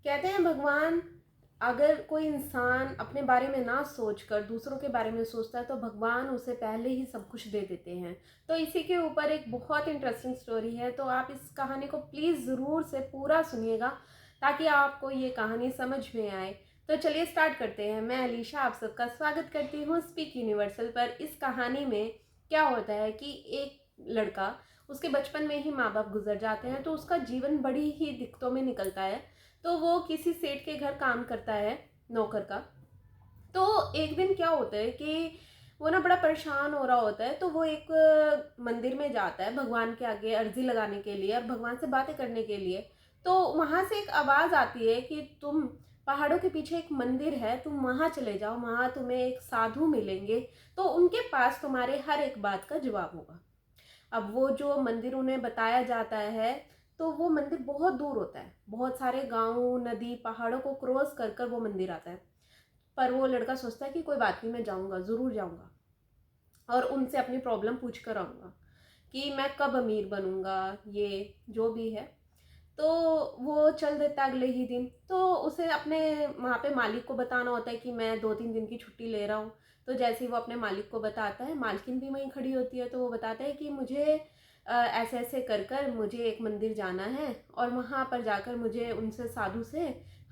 कहते हैं भगवान, अगर कोई इंसान अपने बारे में ना सोचकर दूसरों के बारे में सोचता है तो भगवान उसे पहले ही सब कुछ दे देते हैं। तो इसी के ऊपर एक बहुत इंटरेस्टिंग स्टोरी है, तो आप इस कहानी को प्लीज़ ज़रूर से पूरा सुनिएगा ताकि आपको ये कहानी समझ में आए। तो चलिए स्टार्ट करते हैं। मैं अलीशा आप सबका स्वागत करती हूँ स्पीक यूनिवर्सल पर। इस कहानी में क्या होता है कि एक लड़का, उसके बचपन में ही माँ बाप गुजर जाते हैं, तो उसका जीवन बड़ी ही दिक्कतों में निकलता है। तो वो किसी सेठ के घर काम करता है, नौकर का। तो एक दिन क्या होता है कि वो ना बड़ा परेशान हो रहा होता है, तो वो एक मंदिर में जाता है भगवान के आगे अर्जी लगाने के लिए और भगवान से बातें करने के लिए। तो वहाँ से एक आवाज़ आती है कि तुम, पहाड़ों के पीछे एक मंदिर है, तुम वहाँ चले जाओ, वहाँ तुम्हें एक साधु मिलेंगे, तो उनके पास तुम्हारे हर एक बात का जवाब होगा। अब वो जो मंदिर उन्हें बताया जाता है, तो वो मंदिर बहुत दूर होता है, बहुत सारे गांव, नदी, पहाड़ों को क्रॉस कर कर वो मंदिर आता है। पर वो लड़का सोचता है कि कोई बात नहीं, मैं जाऊंगा, ज़रूर जाऊंगा और उनसे अपनी प्रॉब्लम पूछ कर आऊँगा कि मैं कब अमीर बनूंगा, ये जो भी है। तो वो चल देता है अगले ही दिन। तो उसे अपने वहाँ पे मालिक को बताना होता है कि मैं 2-3 दिन की छुट्टी ले रहा हूँ। तो जैसे ही वो अपने मालिक को बताता है, मालकिन भी वहीं खड़ी होती है, तो वो बताता है कि मुझे ऐसे ऐसे कर कर मुझे एक मंदिर जाना है और वहाँ पर जाकर मुझे उनसे, साधु से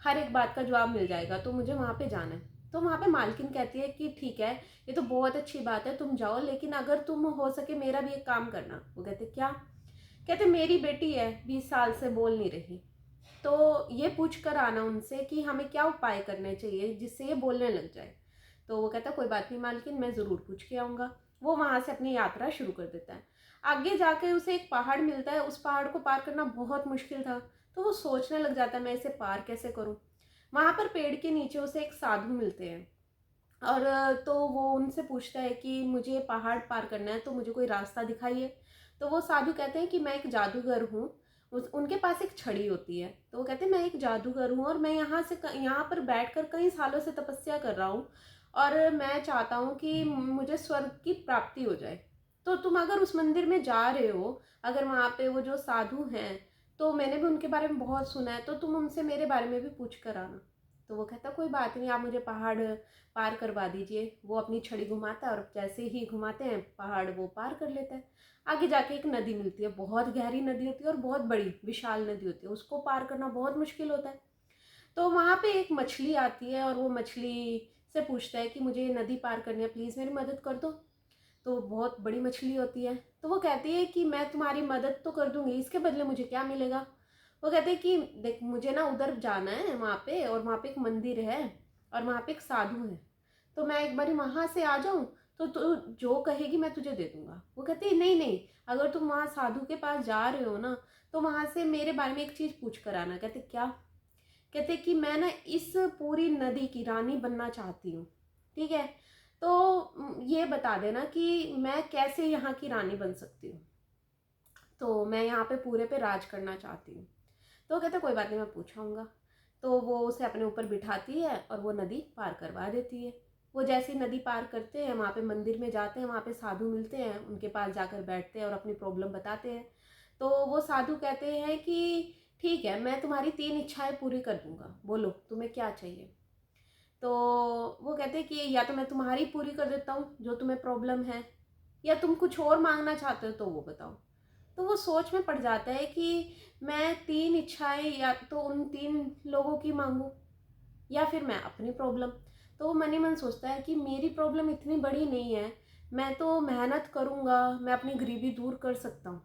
हर एक बात का जवाब मिल जाएगा, तो मुझे वहाँ पे जाना है। तो वहाँ पे मालकिन कहती है कि ठीक है, ये तो बहुत अच्छी बात है, तुम जाओ, लेकिन अगर तुम हो सके मेरा भी एक काम करना। वो कहते क्या? कहते मेरी बेटी है, 20 साल से बोल नहीं रही, तो ये पूछ कर आना उनसे कि हमें क्या उपाय करने चाहिए जिससे ये बोलने लग जाए। तो वो कहता कोई बात नहीं मालकिन, मैं ज़रूर पूछ के आऊँगा। वो वहाँ से अपनी यात्रा शुरू कर देता है। आगे जाके उसे एक पहाड़ मिलता है, उस पहाड़ को पार करना बहुत मुश्किल था। तो वो सोचने लग जाता है मैं इसे पार कैसे करूँ। वहाँ पर पेड़ के नीचे उसे एक साधु मिलते हैं और तो वो उनसे पूछता है कि मुझे पहाड़ पार करना है, तो मुझे कोई रास्ता दिखाइए। तो वो साधु कहते हैं कि मैं एक जादूगर हूँ। उनके पास एक छड़ी होती है, तो वो कहते हैं मैं एक जादूगर हूँ और मैं यहाँ से यहाँ पर बैठकर कई सालों से तपस्या कर रहा हूँ और मैं चाहता हूँ कि मुझे स्वर्ग की प्राप्ति हो जाए। तो तुम अगर उस मंदिर में जा रहे हो, अगर वहाँ पे वो जो साधु हैं, तो मैंने भी उनके बारे में बहुत सुना है, तो तुम उनसे मेरे बारे में भी पूछ कर आना। तो वो कहता कोई बात नहीं, आप मुझे पहाड़ पार करवा दीजिए। वो अपनी छड़ी घुमाता है और जैसे ही घुमाते हैं पहाड़ वो पार कर लेता है। आगे जाके एक नदी मिलती है, बहुत गहरी नदी होती है और बहुत बड़ी विशाल नदी होती है, उसको पार करना बहुत मुश्किल होता है। तो वहाँ पे एक मछली आती है और वो मछली से पूछता है कि मुझे ये नदी पार करनी है, प्लीज़ मेरी मदद कर दो। तो बहुत बड़ी मछली होती है, तो वो कहती है कि मैं तुम्हारी मदद तो कर दूंगी, इसके बदले मुझे क्या मिलेगा। वो कहते हैं कि देख, मुझे ना उधर जाना है वहाँ पे, और वहाँ पे एक मंदिर है और वहाँ पे एक साधु है, तो मैं एक बार वहाँ से आ जाऊँ तो तू जो कहेगी मैं तुझे दे दूंगा। वो कहती है नहीं नहीं, अगर तुम वहाँ साधु के पास जा रहे हो ना, तो वहाँ से मेरे बारे में एक चीज़ पूछ कर आना। कहते क्या? कहते कि मैं ना इस पूरी नदी की रानी बनना चाहती हूँ, ठीक है, तो ये बता देना कि मैं कैसे यहाँ की रानी बन सकती हूँ, तो मैं यहाँ पे पूरे पे राज करना चाहती हूँ। तो कहते कोई बात नहीं, मैं पूछाऊँगा। तो वो उसे अपने ऊपर बिठाती है और वो नदी पार करवा देती है। वो जैसी नदी पार करते हैं, वहाँ पे मंदिर में जाते हैं, वहाँ पे साधु मिलते हैं, उनके पास जाकर बैठते हैं और अपनी प्रॉब्लम बताते हैं। तो वो साधु कहते हैं कि ठीक है, मैं तुम्हारी 3 इच्छाएं पूरी कर दूंगा, बोलो तुम्हें क्या चाहिए। तो वो कहते हैं कि या तो मैं तुम्हारी पूरी कर देता हूँ जो तुम्हें प्रॉब्लम है, या तुम कुछ और मांगना चाहते हो तो वो बताओ। तो वो सोच में पड़ जाता है कि मैं 3 इच्छाएं या तो उन 3 लोगों की मांगू या फिर मैं अपनी प्रॉब्लम। तो वो मन ही मन सोचता है कि मेरी प्रॉब्लम इतनी बड़ी नहीं है, मैं तो मेहनत करूँगा, मैं अपनी गरीबी दूर कर सकता हूँ,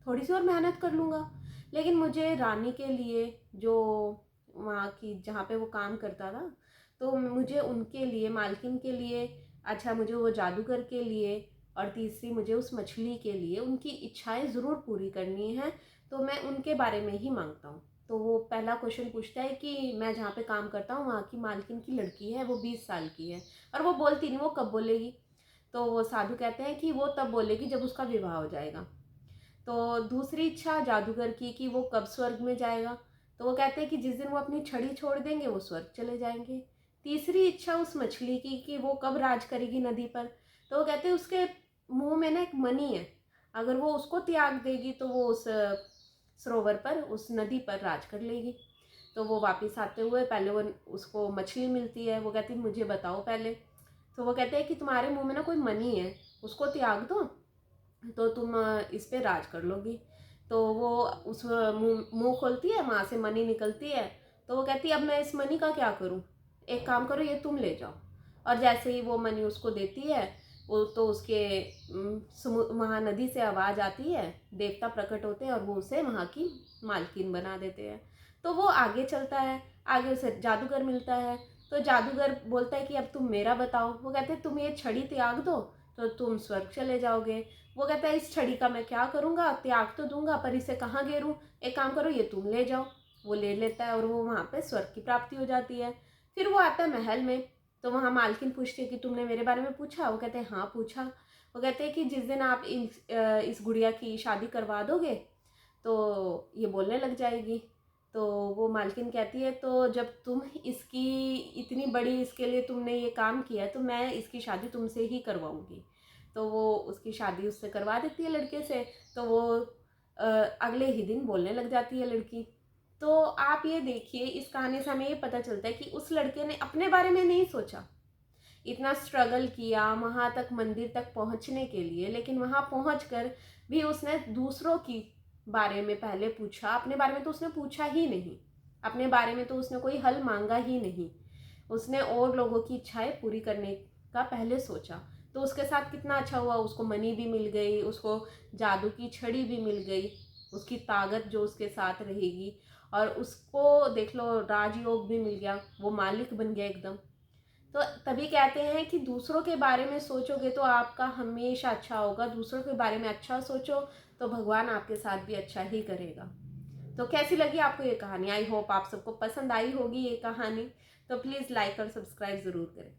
थोड़ी सी और मेहनत कर लूँगा। लेकिन मुझे रानी के लिए, जो वहाँ की जहाँ पे वो काम करता था, तो मुझे उनके लिए, मालकिन के लिए, अच्छा मुझे वो जादूगर के लिए, और तीसरी मुझे उस मछली के लिए उनकी इच्छाएं ज़रूर पूरी करनी है, तो मैं उनके बारे में ही मांगता हूँ। तो वो पहला क्वेश्चन पूछता है कि मैं जहाँ पे काम करता हूँ वहाँ की मालकिन की लड़की है, वो 20 साल की है और वो बोलती नहीं, वो कब बोलेगी। तो वो साधु कहते हैं कि वो तब बोलेगी जब उसका विवाह हो जाएगा। तो दूसरी इच्छा जादूगर की कि वो कब स्वर्ग में जाएगा, तो वो कहते हैं कि जिस दिन वो अपनी छड़ी छोड़ देंगे वो स्वर्ग चले जाएंगे। तीसरी इच्छा उस मछली की कि वो कब राज करेगी नदी पर, तो वो कहते हैं उसके मुंह में ना एक मणि है, अगर वो उसको त्याग देगी तो वो उस सरोवर पर, उस नदी पर राज कर लेगी। तो वो वापस आते हुए पहले वो उसको मछली मिलती है, वो कहती मुझे बताओ पहले। तो वो कहते हैं कि तुम्हारे मुंह में ना कोई मनी है, उसको त्याग दो तो तुम इस पे राज कर लोगी। तो वो उस मुंह मुंह खोलती है, वहाँ से मनी निकलती है। तो वो कहती है अब मैं इस मनी का क्या करूँ, एक काम करो ये तुम ले जाओ। और जैसे ही वो मनी उसको देती है, वो तो उसके वहाँ नदी से आवाज़ आती है, देवता प्रकट होते हैं और वो उसे वहाँ की मालकिन बना देते हैं। तो वो आगे चलता है, आगे उसे जादूगर मिलता है। तो जादूगर बोलता है कि अब तुम मेरा बताओ। वो कहते हैं तुम ये छड़ी त्याग दो तो तुम स्वर्ग चले जाओगे। वो कहता है इस छड़ी का मैं क्या करूँगा, त्याग तो दूंगा पर इसे कहाँ गेरूँ, एक काम करो ये तुम ले जाओ। वो ले लेता है और वो वहाँ पे स्वर्ग की प्राप्ति हो जाती है। फिर वो आता है महल में, तो वहाँ मालकिन पूछती है कि तुमने मेरे बारे में पूछा। वो कहते हैं हाँ पूछा। वो कहते हैं कि जिस दिन आप इस गुड़िया की शादी करवा दोगे तो ये बोलने लग जाएगी। तो वो मालकिन कहती है तो जब तुम इसकी इतनी बड़ी, इसके लिए तुमने ये काम किया है तो मैं इसकी शादी तुमसे ही करवाऊंगी। तो वो उसकी शादी उससे करवा देती है लड़के से। तो वो अगले ही दिन बोलने लग जाती है लड़की। तो आप ये देखिए, इस कहानी से हमें ये पता चलता है कि उस लड़के ने अपने बारे में नहीं सोचा, इतना स्ट्रगल किया वहाँ तक मंदिर तक पहुँचने के लिए, लेकिन वहाँ पहुँच कर भी उसने दूसरों की बारे में पहले पूछा, अपने बारे में तो उसने पूछा ही नहीं। अपने बारे में तो उसने कोई हल मांगा ही नहीं। उसने और लोगों की इच्छाएं पूरी करने का पहले सोचा। तो उसके साथ कितना अच्छा हुआ, उसको मनी भी मिल गई, उसको जादू की छड़ी भी मिल गई, उसकी ताकत जो उसके साथ रहेगी, और उसको देख लो राजयोग भी मिल गया, वो मालिक बन गया एकदम। तो तभी कहते हैं कि दूसरों के बारे में सोचोगे तो आपका हमेशा अच्छा होगा। दूसरों के बारे में अच्छा सोचो तो भगवान आपके साथ भी अच्छा ही करेगा। तो कैसी लगी आपको ये कहानी? आई होप आप सबको पसंद आई होगी ये कहानी। तो प्लीज़ लाइक और सब्सक्राइब ज़रूर करें।